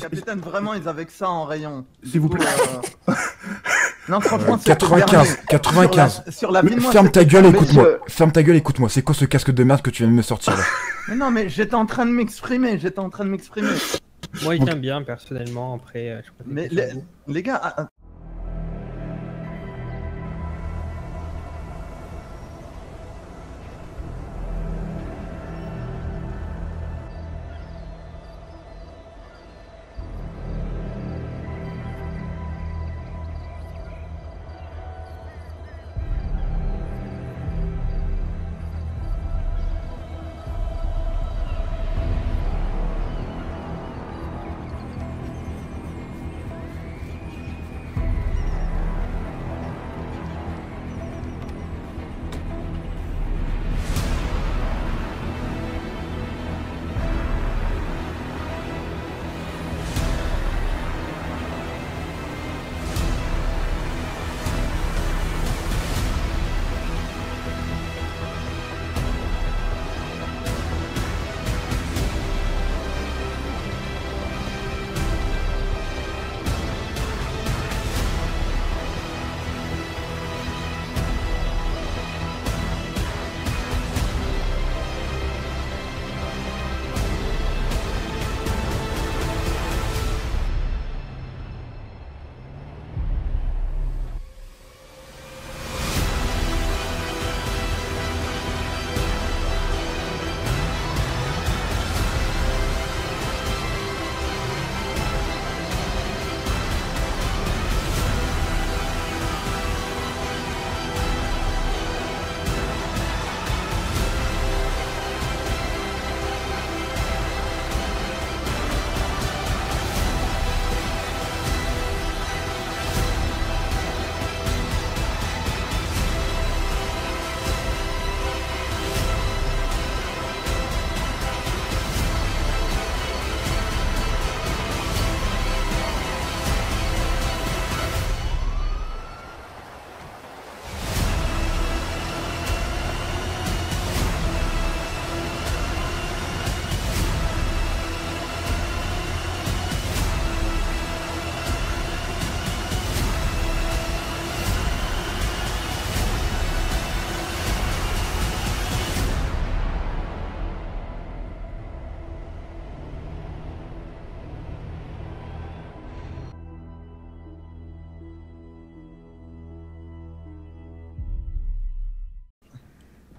Capitaine, vraiment, ils avaient que ça en rayon. S'il vous plaît. Non, franchement, 95, 95. Sur la vie de moi, Ferme ta c'était gueule, ça. écoute-moi. Ferme ta gueule, écoute-moi. C'est quoi ce casque de merde que tu viens de me sortir là? Mais non, mais j'étais en train de m'exprimer, Moi, il t'aime bien, personnellement, après, je crois que Mais c'est vous. les gars...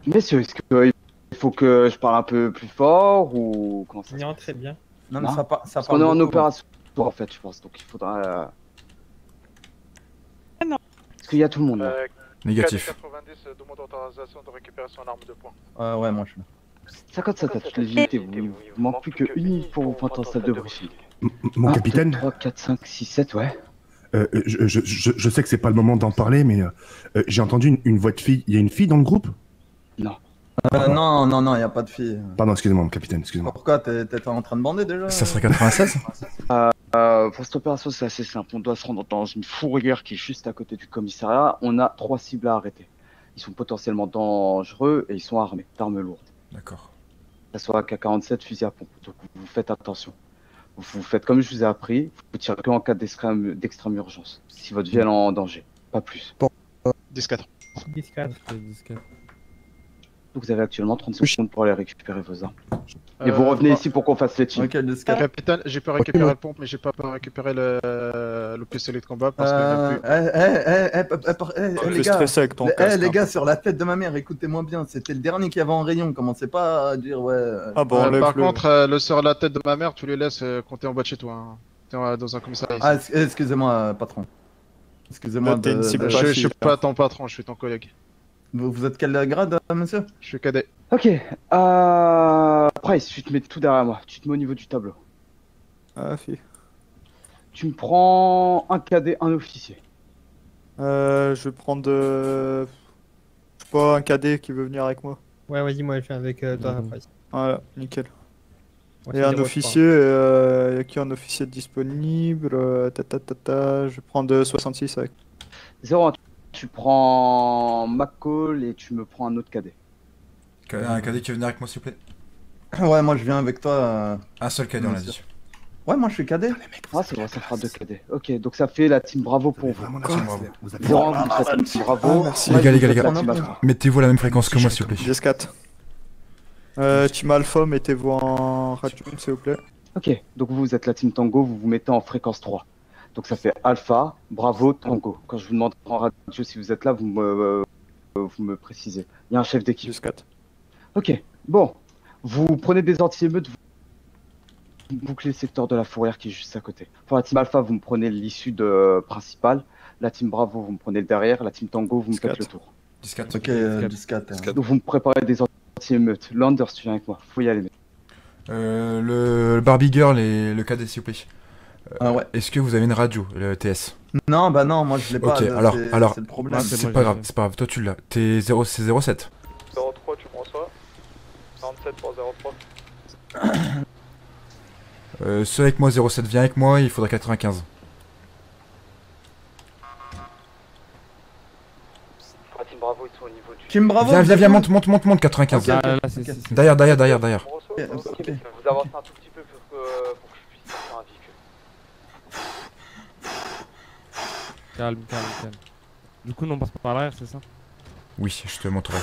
Messieurs, est-ce qu'il faut que je parle un peu plus fort ou comment ça se Non, passe? très bien. Non, mais ça Parce parle qu'on est en beaucoup. opération en fait, je pense, donc il faudra... Non. Est-ce qu'il y a tout le monde là? Négatif. 90, demande d'autorisation de récupérer son arme de poing. Ouais, moi je suis là. 57 à toute légitimité, vous manque plus que une pour vous pointer en salle de briefing. Mon 1, capitaine, 2, 3, 4, 5, 6, 7, ouais. je sais que c'est pas le moment d'en parler, mais j'ai entendu une voix de fille. Il y a une fille dans le groupe? Non. Non, y a pas de fille. Pardon, excusez-moi, mon capitaine, excusez-moi. Pourquoi t'étais en train de bander déjà? Ça serait 96? Pour cette opération, c'est assez simple. On doit se rendre dans une fourrière qui est juste à côté du commissariat. On a 3 cibles à arrêter. Ils sont potentiellement dangereux et ils sont armés d'armes lourdes. D'accord. Ça soit AK-47, fusil à pompe. Donc vous faites attention. Vous faites comme je vous ai appris. Vous tirez que en cas d'extrême urgence. Si votre vie est en danger. Pas plus. 10-4. 10-4. Donc vous avez actuellement 30 secondes pour aller récupérer vos armes. Et Euh, vous revenez bah- ici pour qu'on fasse les teams. Ok, le scar. Capitaine, j'ai pu récupérer le pompe, mais j'ai pas pu récupérer le pistolet de combat parce qu'il n'y a plus. Les gars, les gars, sur la tête de ma mère, écoutez-moi bien, c'était le dernier qui avait en rayon, commencez pas à dire ouais. Ah bon, Par contre, le sort la tête de ma mère, tu les laisses quand t'es en bas de chez toi. Hein. T'es dans un commissariat. Ah, excusez-moi, patron. Excusez-moi Là, t'es une cible Je facile. suis pas ton patron, je suis ton collègue. Vous êtes quel grade, monsieur? Je suis cadet. Ok. Price, tu te mets tout derrière moi. Tu te mets au niveau du tableau. Ah, fi. Tu me prends un cadet, un officier. Je vais prendre. Je sais pas, un cadet qui veut venir avec moi. Ouais, vas-y, moi je viens avec toi après. Voilà, nickel. Ouais, Et c'est un des officier, y a qui un officier disponible? Je vais prendre 66 avec. 0, tu prends McCall et tu me prends un autre cadet. Un cadet qui veut venir avec moi, s'il vous plaît. Ouais, moi je viens avec toi. Un seul cadet, on l'a Bien dit. sûr. Ouais, moi je suis cadet. Ah, c'est vrai, ça fera 2 cadets. Ok, donc ça fait la team Bravo pour vous. Vraiment la team Bravo. Vous avez- Zéro, vous faites la team Bravo. merci. Moi, Les gars, je les gars, fais les la gars. team Alpha. Mettez-vous à la même fréquence que moi, s'il vous plaît. DS4. Team Alpha, mettez-vous en radio, s'il vous plaît. Ok, donc vous êtes la team Tango, vous vous mettez en fréquence 3. Donc ça fait Alpha, Bravo, Tango. Quand je vous demande en radio si vous êtes là, vous me précisez. Il y a un chef d'équipe. DS4. Ok, bon. Vous prenez des anti-émeutes, vous bouclez le secteur de la fourrière qui est juste à côté. Pour la team Alpha, vous me prenez l'issue principale. La team Bravo, vous me prenez le derrière. La team Tango, vous me faites le tour. 10-4. Ok, 10-4. Donc vous me préparez des anti-émeutes. Landers, tu viens avec moi. Faut y aller. Le Barbie Girl et le cadet, s'il vous plaît. Ah ouais. Est-ce que vous avez une radio, le TS? Non, bah non, moi je l'ai pas. Ok, c'est- alors, c'est le problème. c'est pas grave, c'est pas grave. Toi, tu l'as. T'es 0, c'est 07. 03, tu me reçois. 47 pour 03. Ceux avec moi, 07, viens avec moi, il faudra 95. La team Bravo, ils sont au niveau du... Team Bravo. Viens, monte, 95. Ok, Là, ok. c'est- Derrière. Ok, mais vous avancez un tout petit peu pour que je puisse faire un véhicule. Calme. Du coup, on passe par l'arrière, c'est ça? Oui, je te montrerai.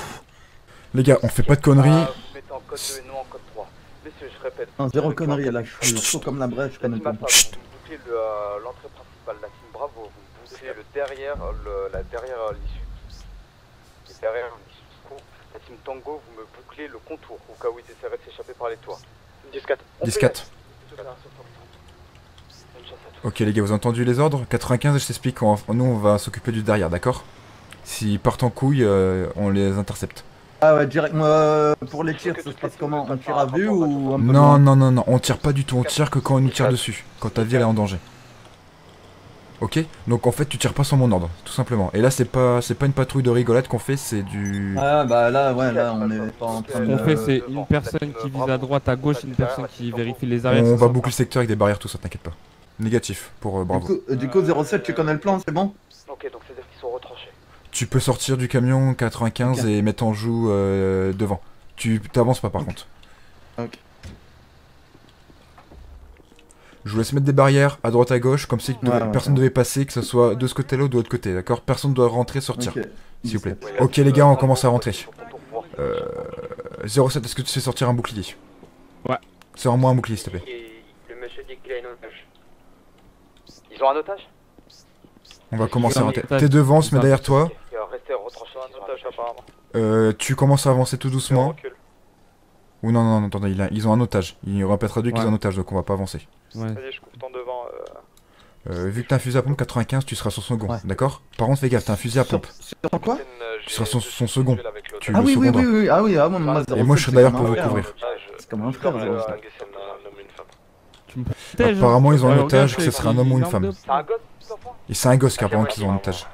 Les gars, on fait pas de conneries. Vous mettez en code 2 et non en code 3. Messieurs, je répète. Non, zéro connerie là, je suis chaud comme la brèche, je La connais team pas. Alpha, vous bouclez l'entrée principale. La team Bravo, vous bouclez le derrière, derrière l'issue. Et derrière l'issue du coup, la team Tango, vous me bouclez le contour au cas où ils essaieraient de s'échapper par les toits. 10-4. 10-4. Ok les gars, vous avez entendu les ordres? 95, je t'explique, nous on va s'occuper du derrière, d'accord? S'ils partent en couille, on les intercepte. Ah ouais, direct, moi, pour les tirs, ça se passe comment? On tire à vue ou un peu Non, loin non, on tire pas du tout, on tire que quand on nous tire dessus, quand ta vie elle est en danger. Ok? Donc en fait tu tires pas sans mon ordre, tout simplement. Et là c'est pas une patrouille de rigolade qu'on fait, c'est du... Ah bah là, ouais, là, on est pas en train Ce de... qu'on fait, c'est une personne qui vise à droite, à gauche, une personne qui vérifie les arrières. On c'est va ça boucler le secteur avec des barrières, tout ça, t'inquiète pas. Négatif pour Bravo. Du coup, 07, tu connais le plan, c'est bon? Ok, donc c'est-à-dire qu'ils sont retranchés. Tu peux sortir du camion 95 Ok. et mettre en joue devant. Tu t'avances pas par contre. Ok. Je vous laisse mettre des barrières à droite à gauche, comme si Ouais, personne ne devait passer, que ce soit de ce côté-là ou de l'autre côté, d'accord? Personne ne doit rentrer, sortir, Ok. s'il vous plaît. 17. Ok les gars, on commence à rentrer. 07, est-ce que tu sais sortir un bouclier? Ouais. Sors-moi un bouclier, s'il te plaît. Le monsieur dit qu'il a une otage. Ils ont un otage? On va commencer à un rentrer. otage. T'es devant, on se met derrière toi. Restez retranchés. Un otage apparemment. Tu commences à avancer tout doucement. Ou non, attendez, ils ont un otage. Il aura pas traduit qu'ils ont un otage, donc on va pas avancer. Ouais. Vas-y, je coupe ton devant. Vu que t'as un fusil à pompe 95, tu seras son second, Ouais. d'accord? Par contre, fais gaffe, t'as un fusil à pompe. Sur quoi? Tu seras son second. Tu Ah le oui, seconderas. oui, ah oui, moi, 07, Et moi, je serai c'est derrière comme pour un vous frère. couvrir. C'est comme un frère, 07. Tu me protèges, Apparemment, ils ont un regarde, otage, que c'est ce serait un homme ou une arme femme. de- C'est un gosse, cet enfant? Et c'est un gosse, car apparemment qu'ils ont un otage.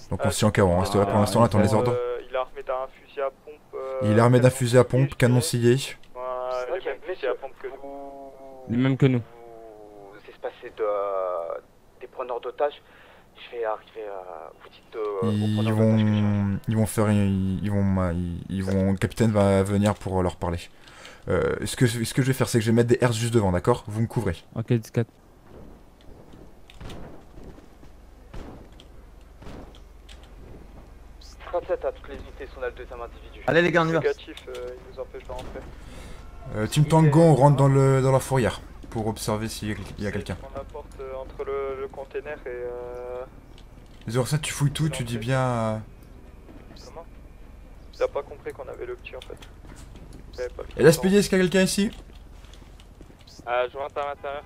Donc on s'y en cas, on reste là pour l'instant, on attend les ordres. Il est armé d'un fusil à pompe. Il est armé d'un fusil à pompe, canon scié. Les mêmes fusils à pompe que nous. Les mêmes que nous. Vous espacez des preneurs d'otages. Je vais arriver à... Vous dites aux preneurs d'otages que j'ai. Ils vont faire, le capitaine va venir pour leur parler. Ce que je vais faire, c'est que je vais mettre des herses juste devant, d'accord? Vous me couvrez. Ok, 10-4. À toutes les unités, sont là le deuxième individu. Allez les gars, on y va. Négatif, il nous empêche de rentrer. Team Tango, on rentre dans la fourrière pour observer s'il y a quelqu'un. On apporte entre le container et. 07, tu fouilles tout, tu dis bien. Comment? Il a pas compris qu'on avait le petit en fait. Et la SPD, est-ce qu'il y a quelqu'un ici? Je rentre à l'intérieur.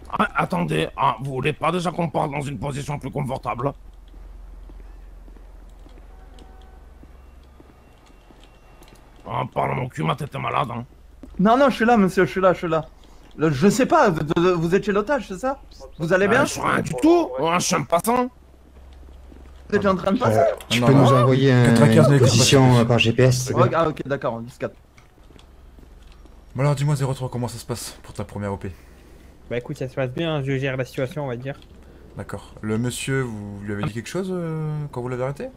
Ah, attendez, vous voulez pas déjà qu'on parte dans une position plus confortable? Parle mon cul, ma tête est malade, hein. Non, je suis là, monsieur, je suis là. Je sais pas, vous êtes chez l'otage, c'est ça? Vous allez bien? Je suis rien du tout, je suis un passant. Vous êtes en train de passer? Tu Non, peux non. nous envoyer 95 une n'écoute pas position ça. par GPS, c'est bien. Ah ok, d'accord, 10-4. Bon alors dis-moi 03, comment ça se passe pour ta première OP? Bah écoute, ça se passe bien, je gère la situation, on va dire. D'accord. Le monsieur, vous lui avez dit quelque chose quand vous l'avez arrêté?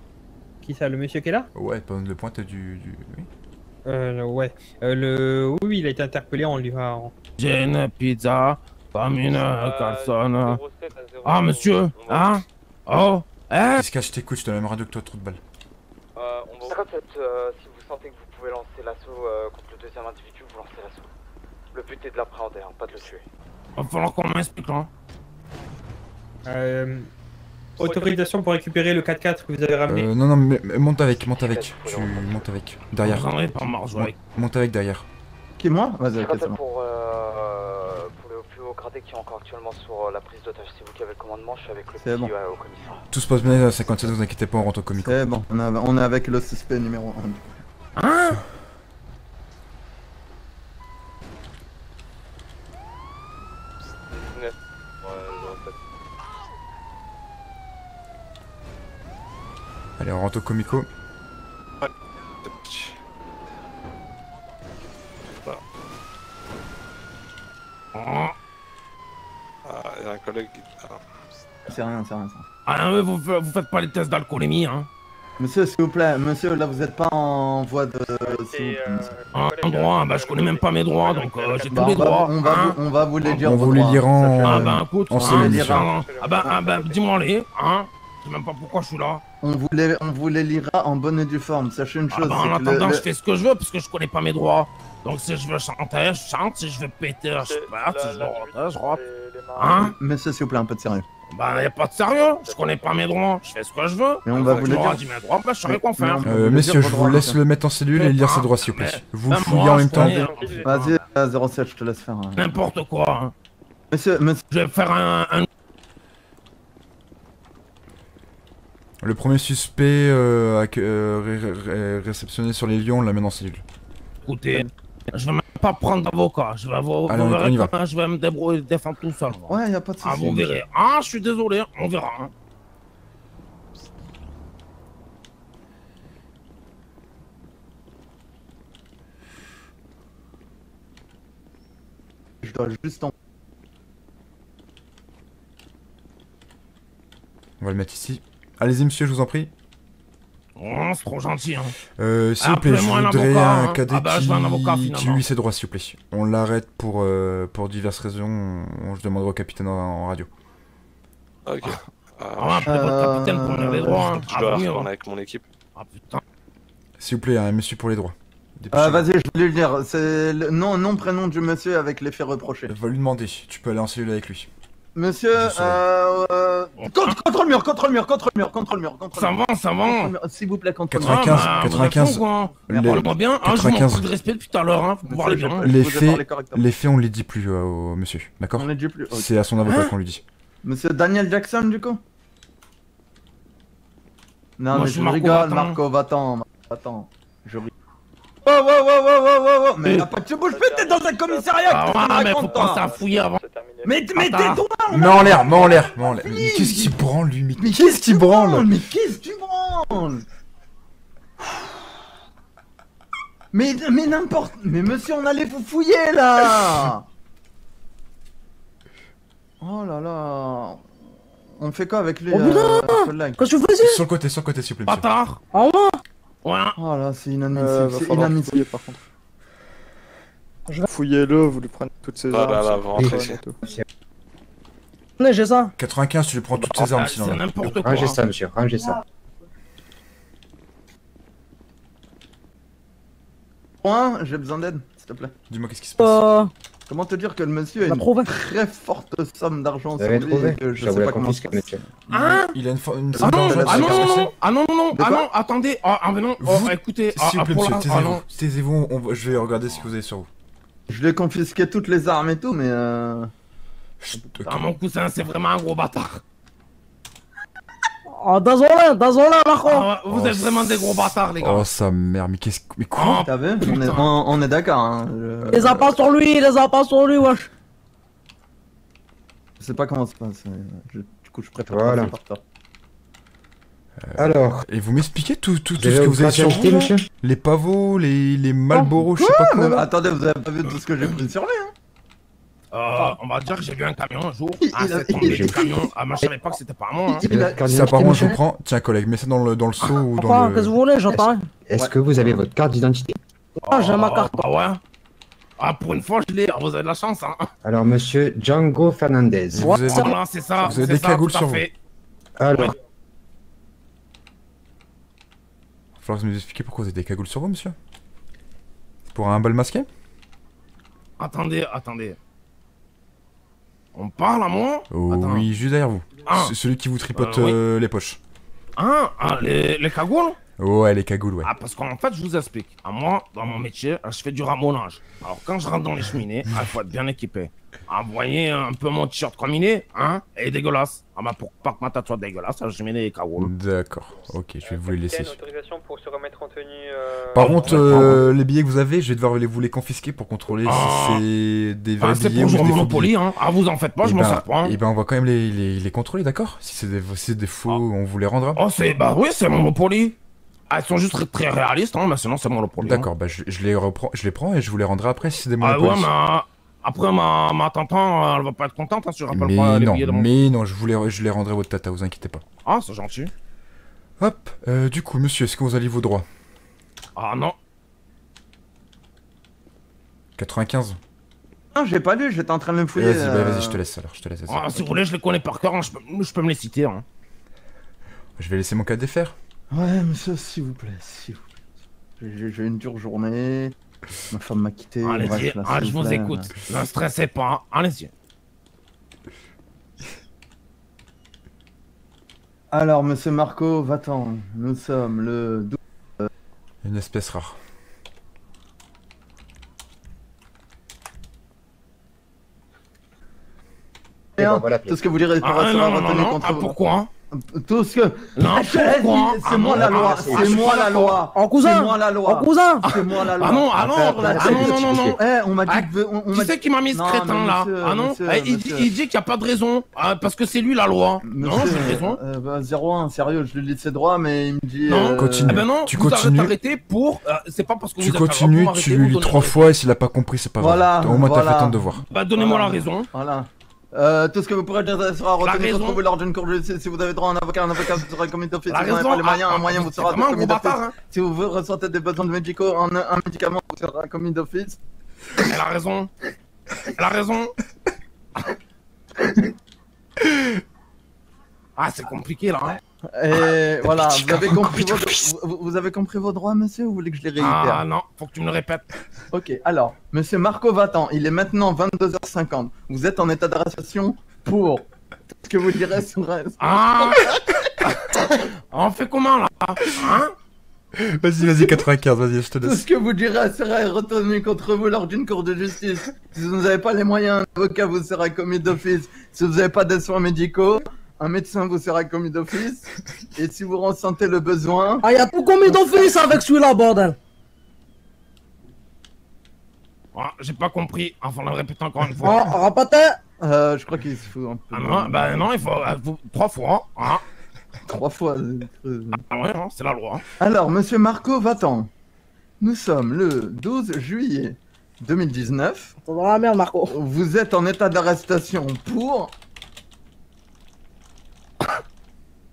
Qui ça, le monsieur qui est là? Ouais, le point du... Oui. Ouais. Oui, il a été interpellé, on lui a... J'ai une pizza, comme une personne. Ah, monsieur, hein? Oh, hein? Qu'est-ce que je t'écoute, je te la même radio que toi, trou de balle. On va... si vous sentez que vous pouvez lancer l'assaut contre le deuxième individu, vous lancez l'assaut. Le but est de l'appréhender, hein, pas de le tuer. Va falloir qu'on m'explique, hein. Autorisation pour récupérer le 4x4 que vous avez ramené. Non, mais monte avec. Tu montes avec. Derrière. Monte avec derrière. Qui, moi? Vas-y, ok, c'est bon. Pour les plus haut gradés qui sont encore actuellement sur la prise d'otage, c'est vous qui avez le commandement, je suis avec le petit bon. au commissariat. Tout se passe bien à 57, vous inquiétez pas, on rentre au comico. C'est bon, on est avec le suspect numéro 1. Hein? Allez, on rentre au comico. Ouais, c'est parti. Ah, il y a un collègue qui... C'est rien. Ah, mais vous faites pas les tests d'alcoolémie, hein? Monsieur, s'il vous plaît, monsieur, là vous êtes pas en voie de... En droit, bah je connais même pas mes droits, donc j'ai tous les droits. On va vous les dire. On vous les lira en... Ah bah écoute, on se les lira. Ah bah dis-moi les, hein? Je sais même pas pourquoi je suis là. On vous les lira en bonne et due forme, sachez une chose. Ah bah en attendant, je fais ce que je veux parce que je connais pas mes droits. Donc si je veux chanter, je chante, si je veux péter, je pète, si je veux roter, je rote. Hein? Monsieur, s'il vous plaît, un peu de sérieux. Bah y'a pas de sérieux, je connais pas mes droits, je fais ce que je veux. Mais on va vous les dire. Dit mes droits, bah je saurais quoi faire. Messieurs, je vous laisse le mettre en cellule et lire ses droits s'il vous plaît. Vous fouillez en même temps. Vas-y, 07, je te laisse faire. N'importe quoi. Hein. Monsieur, je vais faire un... Le premier suspect réceptionné sur les lions, on l'amène en cellule. Écoutez, je vais même pas prendre d'avocat, je vais on y va. Je vais me débrouiller, défendre tout seul. Ouais, y a pas de soucis. Ah, vous verrez. Ah, je suis désolé, on verra. Hein. Je dois juste en... On va le mettre ici. Allez-y monsieur, je vous en prie. Oh, c'est trop gentil, hein. S'il vous plaît, je voudrais un cadet qui lui ses droits, s'il vous plaît. On l'arrête pour diverses raisons. Je demanderai au capitaine en radio. Ok. On va appeler votre capitaine pour donner les droits. Hein. Je dois retourner avec mon équipe. Ah putain. S'il vous plaît, un monsieur pour les droits. Vas-y, je voulais le dire. C'est le nom, prénom du monsieur avec les faits reprochés. Va lui demander. Tu peux aller en cellule avec lui. Monsieur, contre le mur. Ça va. S'il vous plaît, contre 95. Parle-moi bien, hein, je manque de respect depuis tout à l'heure, hein. Faut parler bien. Les faits, on les dit plus au monsieur, d'accord? On les dit plus. C'est à son avocat qu'on lui dit. Monsieur Daniel Jackson, du coup? Non, mais je rigole, Marco, va-t'en. Je rigole. Oh, mais y'a pas de bouge plus, t'es dans un commissariat! Mais faut penser à fouiller avant. Mais tais-toi! Mets en l'air. Mais qu'est-ce qui branle, lui? Mais qu'est-ce qui branle? Mais n'importe... Mais monsieur, on allait vous fouiller, là! Oh là là... On fait quoi avec les... Qu'est-ce que vous faisiez? Sur le côté, s'il vous plaît. Bâtard! En moi? Ouais. Oh là, c'est inadmissible, c'est inadmissible. Par contre. Fouillez-le, vous lui prenez toutes ses armes. Vous rentrez ici. J'ai ça. 95, tu lui prends toutes ses armes sinon. C'est n'importe quoi. Rangez ça, monsieur, rangez ça. Point, j'ai besoin d'aide, s'il te plaît. Dis-moi qu'est-ce qui se passe. Comment te dire que le monsieur a une très forte somme d'argent sur lui et que je sais pas comment ça se passe. Hein? Il a une somme d'argent. Ah non, attendez. Ah mais non, écoutez. S'il vous plaît, monsieur, taisez-vous. Je vais regarder ce que vous avez sur vous. Je lui ai confisqué toutes les armes et tout, mais mon cousin, c'est vraiment un gros bâtard. Oh, dansons-la, Marco. Vous êtes vraiment des gros bâtards, les gars. Oh, sa mère, mais quoi? T'as vu? On est d'accord, hein. Les a pas sur lui, wesh. Je sais pas comment ça se passe. Du coup, je préfère voilà. par toi. Alors. Et vous m'expliquez tout ce que vous avez sur vous, monsieur? Les pavots, les Malboro, je sais pas quoi. Mais attendez, vous avez pas vu tout ce que j'ai pris sur lui, hein? On va dire que j'ai vu un camion un jour. C'est tombé du camion. Moi, je savais pas que c'était pas moi. Si apparemment je comprends, tiens collègue, mets ça dans le seau ou dans le... Qu'est-ce que vous voulez, j'entends. Est-ce que vous avez votre carte d'identité? J'ai ma carte. Ah ouais. Pour une fois, je l'ai. Vous avez de la chance, hein. Alors, monsieur Django Fernandez. Voilà, c'est ça. Vous avez des cagoules sur vous. Alors. Il va falloir que vous nous expliquiez pourquoi vous avez des cagoules sur vous, monsieur. Pour un bal masqué? Attendez. On parle à moi? Oui, juste derrière vous. Celui qui vous tripote les poches. Les cagoules? Ouais, les cagoules, ouais. Parce qu'en fait, je vous explique. Moi, dans mon métier, je fais du ramonage. Alors, quand je rentre dans les cheminées, il faut être bien équipé. Vous voyez un peu mon t-shirt comme il est, et dégueulasse. Pour pas que ma tête soit dégueulasse, je mets des cagoules. D'accord, ok, je vais vous les laisser. Une autorisation pour se remettre en tenue. Par contre, les billets que vous avez, je vais devoir vous les confisquer pour contrôler si c'est des vrais billets ou des faux Monopoly, vous en faites pas, je m'en sers pas. Et ben, on va quand même les contrôler, d'accord? Si c'est des faux, on vous les rendra. Oui, c'est Monopoly. Elles sont juste très réalistes, mais sinon c'est Monopoly. D'accord, je les prends et je vous les rendrai après si c'est des Monopoly. Ouais, mais après ma tata, elle va pas être contente si je rappelle pas les billets de mon... Mais non, je les rendrai à votre tata, vous inquiétez pas. C'est gentil. Hop, du coup, monsieur, est-ce que vous avez vos droits? Non. 95. Non, j'ai pas lu, j'étais en train de me fouiller. Vas-y, je te laisse alors, Si vous voulez, je les connais par cœur, je peux me les citer. Je vais laisser mon cas de défaire. Ouais, monsieur, s'il vous plaît. J'ai une dure journée. Ma femme m'a quitté. Allez-y, je vous écoute. Ne stressez pas, allez-y. Alors, monsieur Marco, va-t'en. Nous sommes le 12... Une espèce rare. Tout ce que vous direz sera retenu contre vous. Pourquoi? Tout ce que... Non, c'est moi la loi, c'est moi la loi. En cousin, c'est moi la loi. En cousin. C'est moi la loi. Non. On m'a dit que... Qui c'est qui m'a mis ce crétin là? Il dit qu'il n'y a pas de raison, parce que c'est lui la loi. Non, j'ai raison. 01, sérieux, je lui dis ses droits, mais il me dit... Non, continue. Tu continues. Arrêtez pour... C'est pas parce que tu continues, tu lui lis 3 fois et s'il a pas compris, c'est pas grave. Au moins t'as fait ton devoir. Donnez-moi la raison. Voilà. Tout ce que vous pourrez dire sera retenu contre vous lors d'une cour de justice. Si vous avez droit à un avocat vous sera commis d'office. Si vous n'avez pas les moyens, un moyen vous sera commis d'office. Si vous ressentez des besoins médicaux, un médicament vous sera commis d'office. Elle a raison. C'est compliqué là. Et voilà, vous avez compris vos droits, monsieur, ou vous voulez que je les réitère? Non, faut que tu me le répètes. Ok, alors, monsieur Marco va-t'en, il est maintenant 22h50. Vous êtes en état d'arrestation pour... Ce que vous direz sur reste. On fait comment là? Vas-y, 95, vas-y, je te laisse. Tout ce que vous direz serait retenu contre vous lors d'une cour de justice. Si vous n'avez pas les moyens, un avocat vous sera commis d'office. Si vous n'avez pas de soins médicaux, un médecin vous sera commis d'office. Et si vous ressentez le besoin... Y a tout commis d'office avec celui-là, bordel. J'ai pas compris, enfin on le répète encore une fois. Répétez. Je crois qu'il se fout un peu... non, il faut 3 fois. 3 fois. C'est la loi. Alors, monsieur Marco va-t'en. Nous sommes le 12 juillet 2019. T'es dans la merde, Marco. Vous êtes en état d'arrestation pour...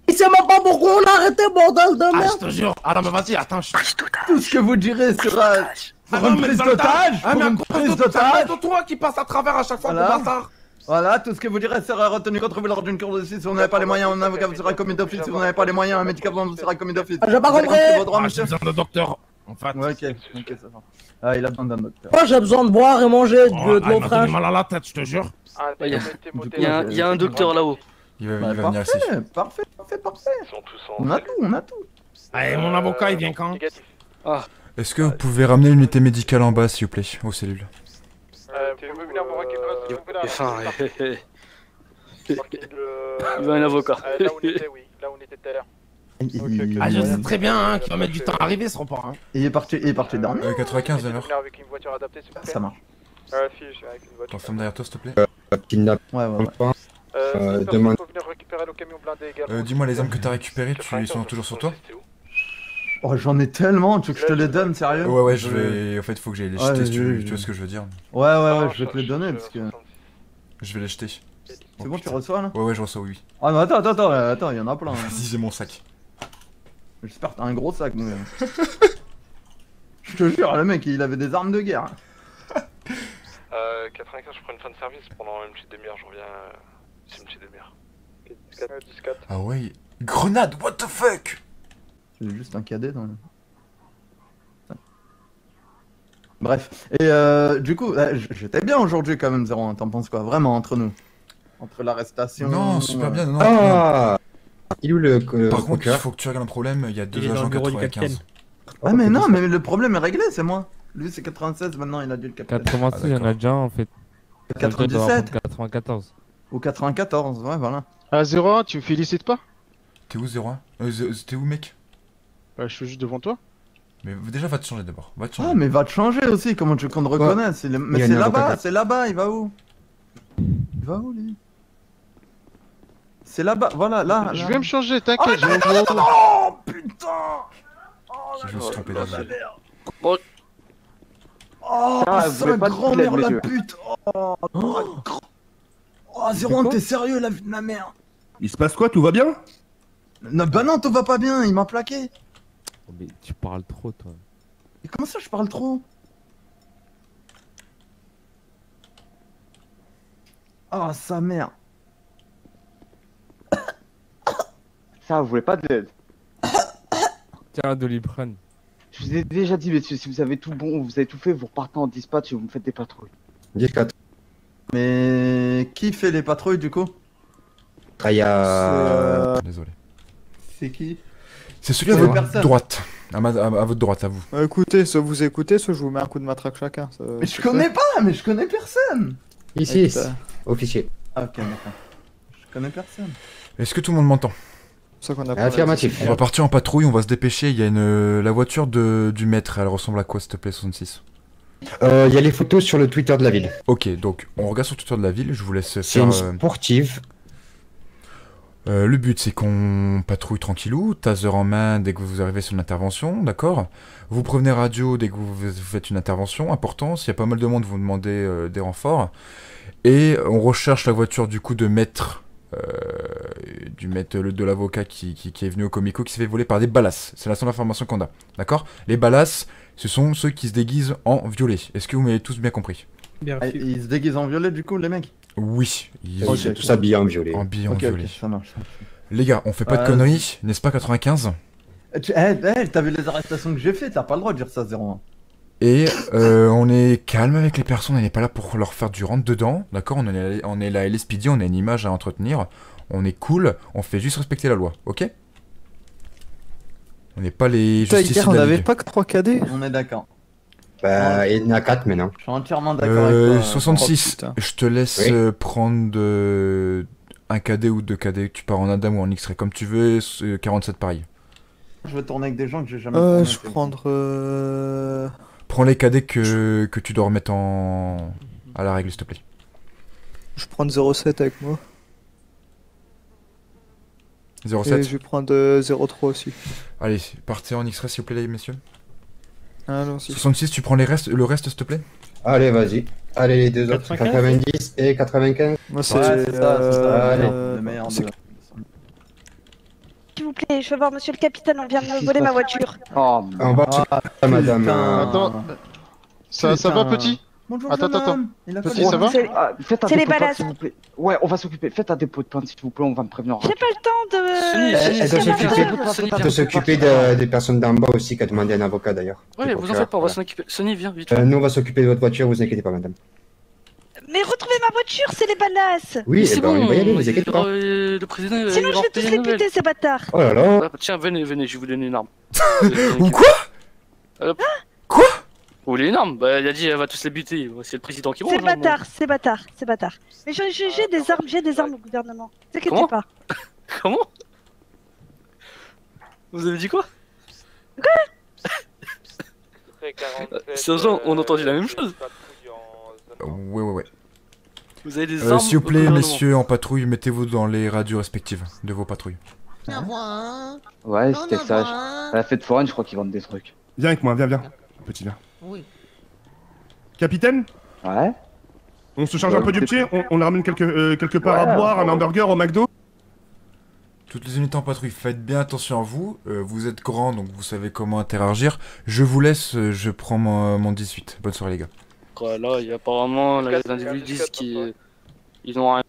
Il sait même pas pourquoi on a arrêté, bordel de merde. Je te jure. Mais vas-y, attends. Tout ce que vous direz sera... Pour une prise d'otage. Pour une prise d'otage. C'est toi qui passe à travers à chaque fois, mon bâtard. Voilà, tout ce que vous direz sera retenu contre vous lors d'une cour de justice. Si vous n'avez pas les moyens, un avocat vous sera commis d'office. Si vous n'avez pas les moyens, un médicament vous sera commis d'office. J'ai pas compris. J'ai besoin d'un docteur, en fait. Ok, ça va. Il a besoin d'un docteur. Moi, j'ai besoin de boire et manger de l'eau fraîche. J'ai mal à la tête, je te jure. Il y a un docteur là-haut. Il va venir ici. Parfait. On a tout. Allez, mon avocat, il vient quand? Est-ce que vous pouvez ramener l'unité médicale en bas, s'il vous plaît, aux cellules? Il veut un avocat. Là où on était tout à l'heure. Je sais très bien qu'il va mettre du temps à arriver ce repas. Il est parti dormir. 95 alors. Avec une voiture adaptée, s'il vous plaît. Ça marche. Avec une voiture. T'en fermes derrière toi, s'il te plaît. Ouais. Demande. Faut venir récupérer le camion blindé également. Dis-moi, les armes que t'as récupérées, ils sont toujours sur toi? Oh, j'en ai tellement, tu veux que je te les donne, sérieux? Ouais, je vais... En fait, faut que j'aille les jeter, si tu vois ce que je veux dire. Ouais, je vais te les donner, parce que... Je vais les jeter. C'est bon, tu reçois là? Ouais, je reçois, oui. Ah, mais attends, il y en a plein. Vas-y, j'ai mon sac. J'espère que t'as un gros sac, mon gars. Je te jure, le mec, il avait des armes de guerre. 95, je prends une fin de service pendant une petite demi-heure, je reviens. C'est une petite demi-heure. 10-4. Ah ouais. Grenade, what the fuck? J'ai juste un cadet dans le... Bref, et du coup, j'étais bien aujourd'hui quand même, 01, t'en penses quoi? Vraiment, entre nous? Entre l'arrestation... Non, super bien, non. Ah, il est où le Par contre, il faut que tu règles un problème, il y a 2 agents 95. Ouais, mais non, mais le problème est réglé, c'est moi. Lui, c'est 96, maintenant il a dû le capitaine. 86, il y en a déjà un en fait. 97 94. Ou 94, ouais, voilà. Ah, 01, tu me félicites pas? T'es où, 01? T'es où, mec? Bah, je suis juste devant toi. Mais déjà, va te changer d'abord. Va te changer. Ah, mais va te changer aussi, comment tu veux qu'on te reconnaisse? Mais c'est là-bas, il va où? Il va où, lui? C'est là-bas, voilà, là. Je vais me changer, t'inquiète. Oh, putain! Je me suis trompé d'adresse. Bon. Oh, sa grand-mère, la pute! Oh, 01, t'es sérieux, la vie de ma mère? Il se passe quoi? Tout va bien? Non, bah non, tout va pas bien, il m'a plaqué. Oh, mais tu parles trop, toi. Et comment ça, je parle trop? Oh, sa mère. Ça, vous voulez pas d'aide? Tiens, Doliprane. Je vous ai déjà dit, messieurs, si vous avez tout bon, vous avez tout fait, vous repartez en dispatch et vous me faites des patrouilles. 10-4. Mais qui fait les patrouilles du coup? Désolé. C'est qui? C'est celui à votre droite. À votre droite, à vous. Écoutez, soit vous écoutez, soit je vous mets un coup de matraque chacun. Ça... Mais je connais pas, mais je connais personne. Ici, officier. Ah, ok, d'accord. Je connais personne. Est-ce que tout le monde m'entend? Affirmatif. On va partir en patrouille, on va se dépêcher. Il y a la voiture du maître. Elle ressemble à quoi, s'il te plaît, 66? Il y a les photos sur le Twitter de la ville. Ok, donc on regarde sur le Twitter de la ville. Je vous laisse faire. C'est une sportive. Le but, c'est qu'on patrouille tranquillou, taser en main dès que vous arrivez sur une intervention, d'accord? Vous prévenez radio dès que vous faites une intervention, important. S'il y a pas mal de monde, vous demandez des renforts. Et on recherche la voiture du coup de maître, de l'avocat qui est venu au Comico, qui s'est fait voler par des balasses. C'est la seule information qu'on a, d'accord? Les balasses, ce sont ceux qui se déguisent en violet. Est-ce que vous m'avez tous bien compris? Ils se déguisent en violet du coup, les mecs? Oui, ils sont tous habillés en violet. violet. Ça marche. Les gars, on fait pas de conneries, n'est-ce pas 95? T'as vu les arrestations que j'ai fait, t'as pas le droit de dire ça 01. Et on est calme avec les personnes, on n'est pas là pour leur faire du rentre dedans, d'accord? On est la LSPD, on a une image à entretenir, on est cool, on fait juste respecter la loi, ok? On n'est pas les justiciers de on la avait Ligue. pas que 3 KD? On est d'accord. Bah, il y en a 4 maintenant. Je suis entièrement d'accord avec toi. 66, Oh, je te laisse prendre un cadet ou 2 cadets, tu pars en Adam ou en X-ray, comme tu veux, 47 pareil. Je vais tourner avec des gens que j'ai jamais tourné. Je vais prendre... Prends les cadets que tu dois remettre à la règle, s'il te plaît. Je vais prendre 07 avec moi. 07. Et je vais prendre 03 aussi. Allez, partez en X-ray, s'il vous plaît, les messieurs. Allons-y. 66, tu prends le reste, s'il te plaît? Allez, vas-y. Allez, les deux autres. 90 et 95. Moi, c'est ça. Allez. Le meilleur de... S'il vous plaît, je veux voir monsieur le capitaine, on vient de me voler ma voiture. Oh, on va madame. Attends. Ça va, petit? Bonjour, attends. Petit, ça va? C'est les balasses. S'il vous plaît. Ouais, on va s'occuper. Faites un dépôt de plainte, s'il vous plaît, on va me prévenir. J'ai pas le temps de... Elle doit s'occuper des personnes d'en bas aussi qui a demandé un avocat d'ailleurs. Ouais, vous en faites pas, on va s'en occuper. Sonny, viens vite. Nous, on va s'occuper de votre voiture, vous inquiétez pas, madame. Mais retrouvez ma voiture, c'est les balasses. Oui, c'est bon, on va y aller, vous inquiétez pas. Le président, sinon je vais tous les buter, ces bâtards. Oh là là. Tiens, venez, je vais vous donner une arme. Ou quoi? Quoi? Vous voulez une arme? Bah, il a dit, elle va tous les buter. C'est le président qui mange. C'est bâtard. Mais j'ai des armes au gouvernement. Ne vous inquiétez pas. Comment? Vous avez dit quoi? Sergent, on a entendu la même chose. Ouais. Vous avez des armes s'il vous plaît, messieurs en patrouille, mettez-vous dans les radios respectives de vos patrouilles. Ouais, c'était sage. À la fête foraine, je crois qu'ils vendent des trucs. Viens avec moi, viens. Petit, viens. Oui. Capitaine? Ouais. On se charge un peu du petit, on ramène quelque part à boire, un hamburger au McDo. Toutes les unités en patrouille, faites bien attention à vous. Vous êtes grand, donc vous savez comment interagir. Je vous laisse, je prends mon 18. Bonne soirée les gars. Là, il y a apparemment les individus disent qu'ils ont